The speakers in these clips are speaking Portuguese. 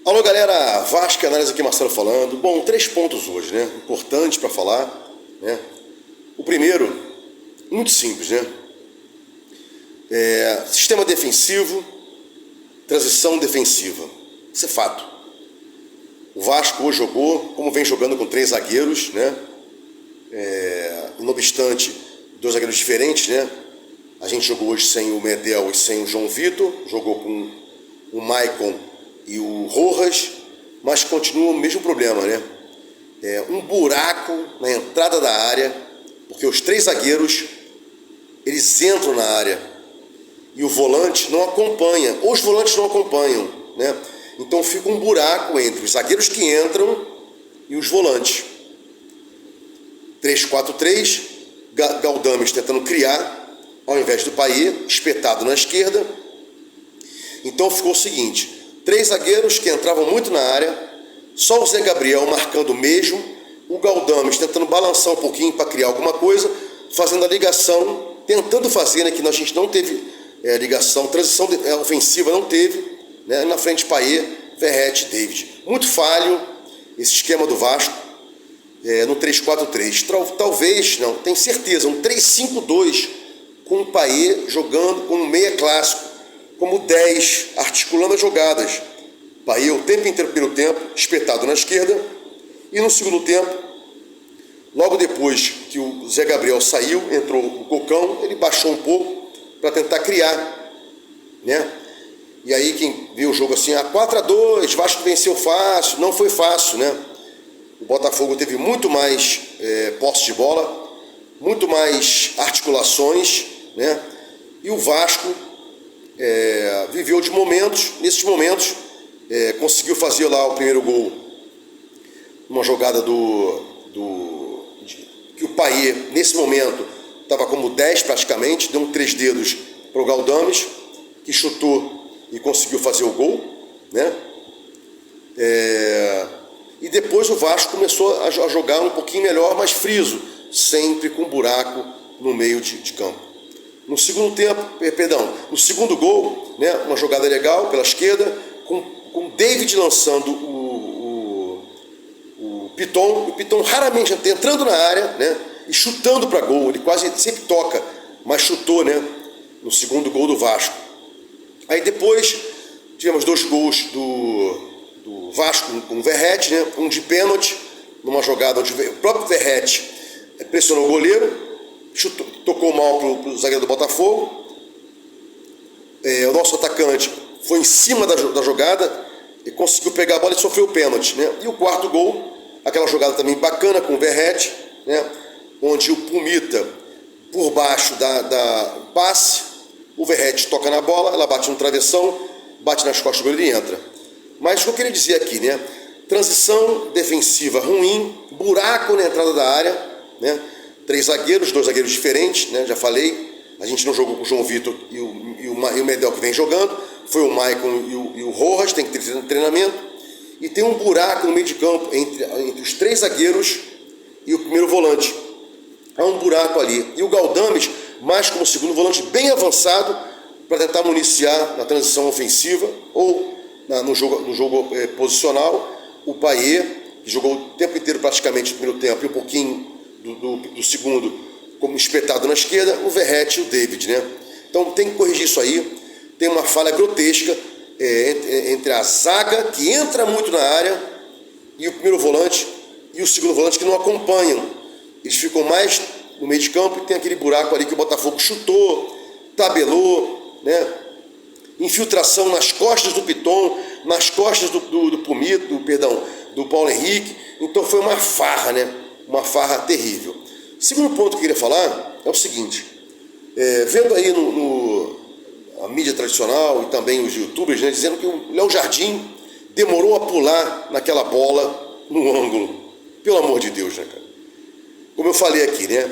Alô galera, Vasco Análise aqui, Marcelo falando. Bom, 3 pontos hoje, né? Importante para falar, né? O primeiro, muito simples, né? Sistema defensivo, transição defensiva. Isso é fato. O Vasco hoje jogou, como vem jogando com 3 zagueiros, né? Não obstante, 2 zagueiros diferentes, né? A gente jogou hoje sem o Medel e sem o João Vitor, jogou com o Maicon e o Rojas, mas continua o mesmo problema, né? Um buraco na entrada da área, porque os 3 zagueiros, eles entram na área e o volante não acompanha, ou os volantes não acompanham, né? Então fica um buraco entre os zagueiros que entram e os volantes. 3-4-3, Galdames tentando criar, ao invés do Payet, espetado na esquerda. Então ficou o seguinte: 3 zagueiros que entravam muito na área, só o Zé Gabriel marcando mesmo, o Galdames tentando balançar um pouquinho para criar alguma coisa, fazendo a ligação, tentando fazer, né, que a gente não teve ligação, transição ofensiva não teve, né, na frente Payet, Verratti, David. Muito falho esse esquema do Vasco no 3-4-3. Talvez, não, tenho certeza, um 3-5-2 com o Payet jogando como meia clássico, como 10, articulando as jogadas. Payet o tempo inteiro pelo tempo, espetado na esquerda, e no segundo tempo, logo depois que o Zé Gabriel saiu, entrou o Cocão, ele baixou um pouco para tentar criar, né? E aí quem viu o jogo assim, 4-2, Vasco venceu fácil, não foi fácil, né? O Botafogo teve muito mais posse de bola, muito mais articulações, né? E o Vasco viveu de momentos, nesses momentos conseguiu fazer lá o primeiro gol, uma jogada que o Payet, nesse momento, estava como 10 praticamente, deu 3 dedos para o Galdames, que chutou e conseguiu fazer o gol, né? E depois o Vasco começou a jogar um pouquinho melhor, mas friso, sempre com um buraco no meio de campo. No segundo tempo, no segundo gol, né, uma jogada legal pela esquerda, com o David lançando o Piton, o Piton raramente entrando na área, né, e chutando para gol. Ele quase sempre toca, mas chutou, né, no segundo gol do Vasco. Aí depois tivemos 2 gols do Vasco com o Verratti, né, um de pênalti, numa jogada onde o próprio Verratti pressionou o goleiro, tocou mal para o zagueiro do Botafogo. O nosso atacante foi em cima da jogada e conseguiu pegar a bola e sofreu o pênalti, né? E o quarto gol, aquela jogada também bacana com o Verratti, né? Onde o Pumita, por baixo da passe, o Verratti toca na bola, ela bate no travessão, bate nas costas do goleiro e entra. Mas o que eu queria dizer aqui, né? Transição defensiva ruim, buraco na entrada da área, né? 3 zagueiros, 2 zagueiros diferentes, né? Já falei, a gente não jogou com o João Vitor e o Medel que vem jogando, foi o Maicon e o Rojas, tem que ter treinamento, e tem um buraco no meio de campo entre os 3 zagueiros e o primeiro volante. Há um buraco ali, e o Galdames, mais como segundo volante, bem avançado, para tentar municiar na transição ofensiva, ou no jogo posicional. O Payet, que jogou o tempo inteiro praticamente no primeiro tempo, e um pouquinho do segundo como espetado na esquerda, o Verratti e o David, né? Então tem que corrigir isso aí. Tem uma falha grotesca entre a zaga, que entra muito na área, e o primeiro volante e o segundo volante, que não acompanham. Eles ficam mais no meio de campo, e tem aquele buraco ali que o Botafogo chutou, tabelou, né? Infiltração nas costas do Piton, nas costas do Pumito, do Paulo Henrique. Então foi uma farra, né? Uma farra terrível. Segundo ponto que eu queria falar é o seguinte: vendo aí a mídia tradicional e também os youtubers, né, dizendo que o Léo Jardim demorou a pular naquela bola no ângulo. Pelo amor de Deus, né, cara? Como eu falei aqui, né?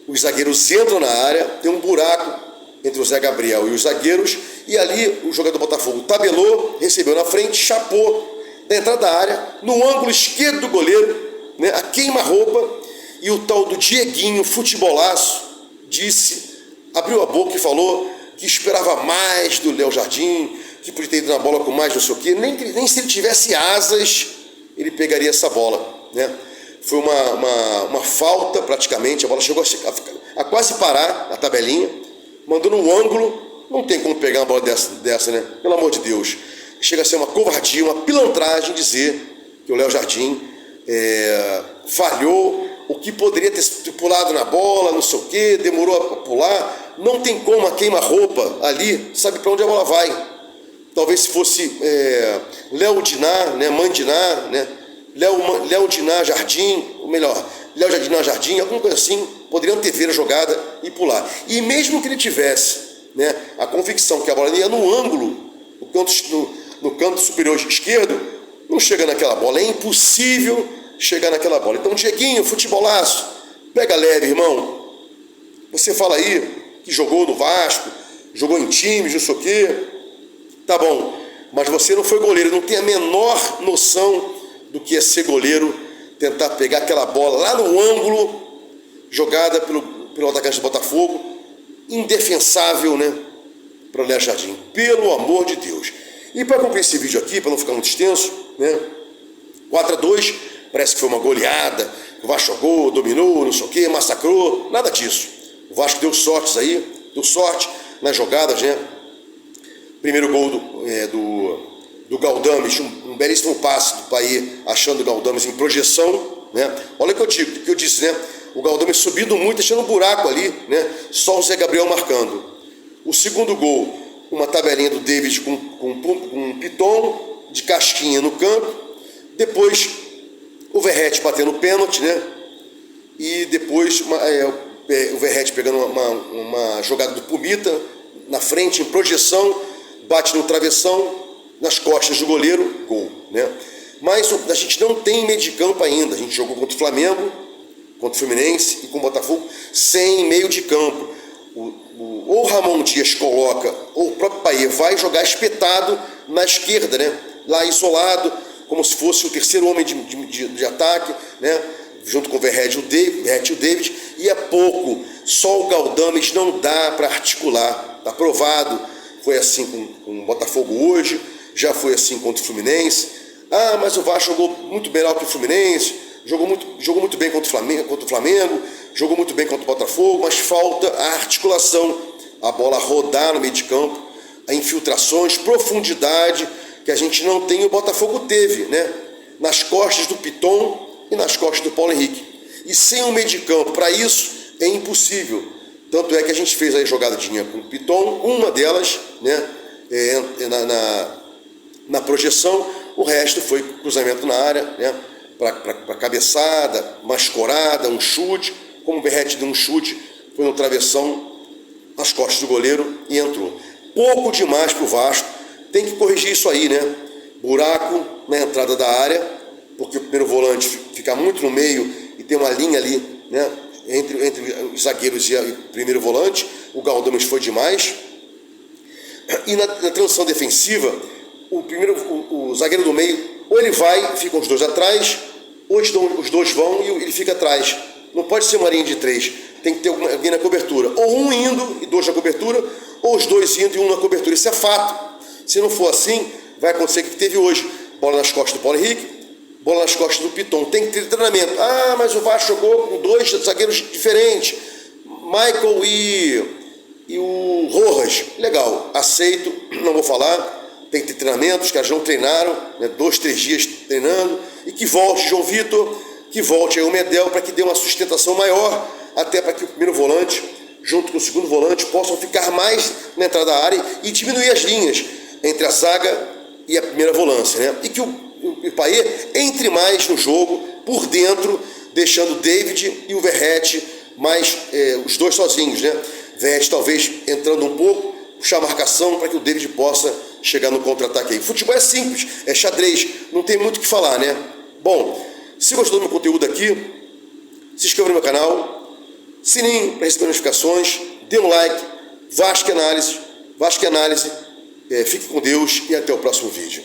Os zagueiros entram na área, tem um buraco entre o Zé Gabriel e os zagueiros, e ali o jogador do Botafogo tabelou, recebeu na frente, chapou da entrada da área, no ângulo esquerdo do goleiro, né, a queima-roupa, e o tal do Dieguinho, futebolaço, abriu a boca e falou que esperava mais do Léo Jardim, que podia ter ido na bola com mais não sei o quê, nem se ele tivesse asas, ele pegaria essa bola, né? Foi uma falta praticamente, a bola chegou a quase parar na tabelinha, mandou no ângulo, não tem como pegar uma bola dessa, né? Pelo amor de Deus. Chega a ser uma covardia, uma pilantragem dizer que o Léo Jardim falhou, o que poderia ter pulado na bola, não sei o quê, demorou a pular. Não tem como a queima-roupa ali, sabe para onde a bola vai. Talvez se fosse Léo Dinar, né, Mandinar, né, Léo Dinar Jardim, ou melhor, Léo Dinar Jardim, alguma coisa assim, poderiam ter visto a jogada e pular. E mesmo que ele tivesse, né, a convicção que a bola ia no ângulo, no canto superior esquerdo, não chega naquela bola, é impossível chegar naquela bola. Então, Dieguinho, futebolaço, pega leve, irmão. Você fala aí que jogou no Vasco, jogou em times, não sei o quê, tá bom, mas você não foi goleiro, não tem a menor noção do que é ser goleiro, tentar pegar aquela bola lá no ângulo, jogada pelo atacante do Botafogo, indefensável, né, para o Léo Jardim, pelo amor de Deus. E para concluir esse vídeo aqui, para não ficar muito extenso, né, 4-2, parece que foi uma goleada, o Vasco jogou, dominou, não sei o quê, massacrou, nada disso. O Vasco deu sorte nas jogadas, né? Primeiro gol do Galdames, um belíssimo passe do Payet, achando o Galdames em projeção, né? Olha o que eu disse, né? O Galdames subindo muito, deixando um buraco ali, né? Só o Zé Gabriel marcando. O segundo gol, uma tabelinha do David com um piton de casquinha no canto. Depois o Verratti batendo o pênalti, né? E depois o Verratti pegando uma jogada do Pumita na frente, em projeção, bate no travessão, nas costas do goleiro, gol, né? Mas a gente não tem meio de campo ainda. A gente jogou contra o Flamengo, contra o Fluminense e com o Botafogo sem meio de campo. Ou o Ramon Dias coloca, ou o próprio Payet vai jogar espetado na esquerda, né? Lá isolado, como se fosse o terceiro homem de ataque, né? Junto com o Verratti e o David, e é pouco. Só o Galdames não dá para articular. Está provado. Foi assim com o Botafogo hoje, já foi assim contra o Fluminense. Ah, mas o Vasco jogou muito melhor que o Fluminense, jogou muito bem contra o Flamengo, jogou muito bem contra o Botafogo, mas falta a articulação, a bola rodar no meio de campo, a infiltrações, profundidade que a gente não tem, o Botafogo teve, né? Nas costas do Piton e nas costas do Paulo Henrique. E sem um meio de campo para isso é impossível. Tanto é que a gente fez aí jogadinha com o Piton, uma delas, né, na projeção, o resto foi cruzamento na área, né, para cabeçada, mascorada, um chute, como o Verratti deu um chute, foi no travessão, nas costas do goleiro e entrou. Pouco demais para o Vasco, tem que corrigir isso aí, né? Buraco na entrada da área, porque o primeiro volante fica muito no meio e tem uma linha ali, né, entre os zagueiros e o primeiro volante. O Galdames foi demais. E na transição defensiva, o zagueiro do meio, ou ele vai, ficam os dois atrás, ou os dois vão e ele fica atrás. Não pode ser uma linha de três, tem que ter alguém na cobertura. Ou um indo e dois na cobertura, ou os dois indo e um na cobertura. Isso é fato. Se não for assim, vai acontecer o que teve hoje. Bola nas costas do Paulo Henrique, bola nas costas do Piton. Tem que ter treinamento. Ah, mas o Vasco jogou com dois zagueiros diferentes, Michael e o Rojas. Legal, aceito, não vou falar. Tem que ter treinamento, os caras não treinaram, né, 2-3 dias treinando. E que volte João Vitor, que volte aí o Medel, para que dê uma sustentação maior, até para que o primeiro volante, junto com o segundo volante, possam ficar mais na entrada da área e diminuir as linhas entre a zaga e a primeira volância, né? E que o Payet entre mais no jogo, por dentro, deixando o David e o Verratti mais, os dois sozinhos, né? Verratti talvez entrando um pouco, puxar a marcação para que o David possa chegar no contra-ataque aí. Futebol é simples, é xadrez, não tem muito o que falar, né? Bom, se gostou do meu conteúdo aqui, se inscreva no meu canal, sininho para receber notificações, dê um like, Vasco Análise, fique com Deus e até o próximo vídeo.